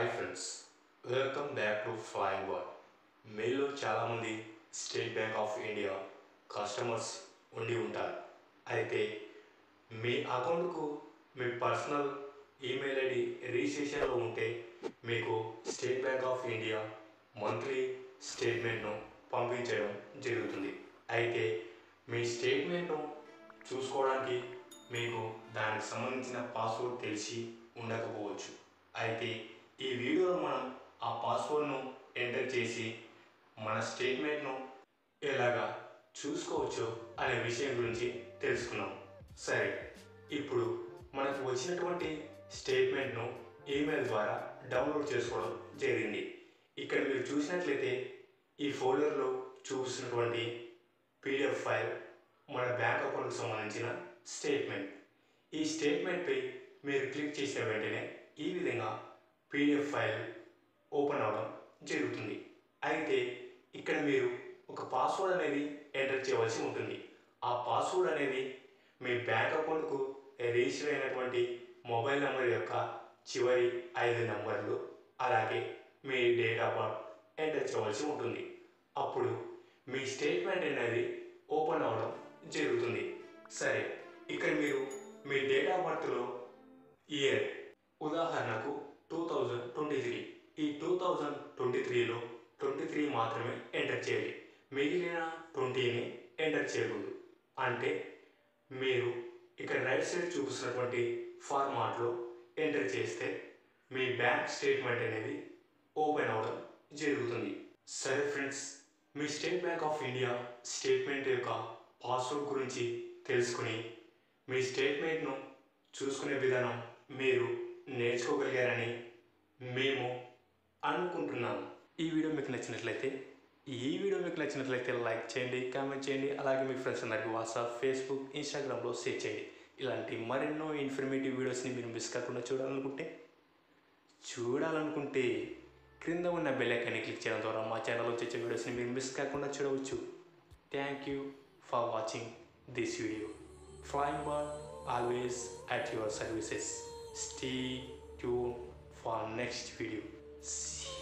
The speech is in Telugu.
Hi friends, welcome back to Flying Boy. మీలో చాలామంది State Bank of India customers ఉండి ఉంటారు. అయితే మీ అకౌంట్కు మీ పర్సనల్ ఈమెయిల్ ఐడి రిజిస్ట్రేషన్లో ఉంటే మీకు State Bank of India monthly స్టేట్మెంట్ను పంపించడం జరుగుతుంది. అయితే మీ స్టేట్మెంట్ను చూసుకోవడానికి మీకు దానికి సంబంధించిన పాస్వర్డ్ తెలిసి ఉండకపోవచ్చు. అయితే ఈ వీడియోలో మనం ఆ పాస్వర్డ్ను ఎంటర్ చేసి మన స్టేట్మెంట్ను ఎలాగా చూసుకోవచ్చో అనే విషయం గురించి తెలుసుకున్నాం. సరే, ఇప్పుడు మనకు వచ్చినటువంటి స్టేట్మెంట్ను ఈమెయిల్ ద్వారా డౌన్లోడ్ చేసుకోవడం జరిగింది. ఇక్కడ మీరు చూసినట్లయితే ఈ ఫోల్డర్లో చూపిస్తున్నటువంటి పీడిఎఫ్ ఫైల్ మన బ్యాంక్ అకౌంట్కి సంబంధించిన స్టేట్మెంట్. ఈ స్టేట్మెంట్పై మీరు క్లిక్ చేసిన వెంటనే ఈ విధంగా పీడిఎఫ్ ఫైల్ ఓపెన్ అవ్వడం జరుగుతుంది. అయితే ఇక్కడ మీరు ఒక పాస్వర్డ్ అనేది ఎంటర్ చేయవలసి ఉంటుంది. ఆ పాస్వర్డ్ అనేది మీ బ్యాంక్ అకౌంట్కు రిజిస్టర్ అయినటువంటి మొబైల్ నెంబర్ యొక్క చివరి 5 నెంబర్లు, అలాగే మీ డేట్ ఆఫ్ బర్త్ ఎంటర్ చేయవలసి ఉంటుంది. అప్పుడు మీ స్టేట్మెంట్ అనేది ఓపెన్ అవ్వడం జరుగుతుంది. సరే, ఇక్కడ మీరు మీ డేట్ ఆఫ్ బర్త్లో ఇయర్, ఉదాహరణకు 2023, ఈ 2023లో 23 మాత్రమే ఎంటర్ చేయాలి. మిగిలిన 20ని ఎంటర్ చేయకూడదు. అంటే మీరు ఇక్కడ రైట్ సైడ్ చూపిస్తున్నటువంటి ఫార్మాట్లో ఎంటర్ చేస్తే మీ బ్యాంక్ స్టేట్మెంట్ అనేది ఓపెన్ అవ్వడం జరుగుతుంది. సరే friends, me state Bank of India statement యొక్క పాస్వర్డ్ గురించి తెలుసుకుని మీ స్టేట్మెంట్ను చూసుకునే విధానం మీరు నేర్చుకోగలిగారని మేము అనుకుంటున్నాము. ఈ వీడియో మీకు నచ్చినట్లయితే లైక్ చేయండి, కామెంట్ చేయండి, అలాగే మీ ఫ్రెండ్స్ అందరికీ వాట్సాప్, ఫేస్బుక్, ఇన్స్టాగ్రామ్లో షేర్ చేయండి. ఇలాంటి మరెన్నో ఇన్ఫర్మేటివ్ వీడియోస్ని మీరు మిస్ కాకుండా చూడాలనుకుంటే క్రింద ఉన్న బెల్ ఐకాన్ని క్లిక్ చేయడం ద్వారా మా ఛానల్లో వచ్చే వీడియోస్ని మీరు మిస్ కాకుండా చూడవచ్చు. Thank you for watching this video. Flying Ball, always at your services. Stay tuned for next video. See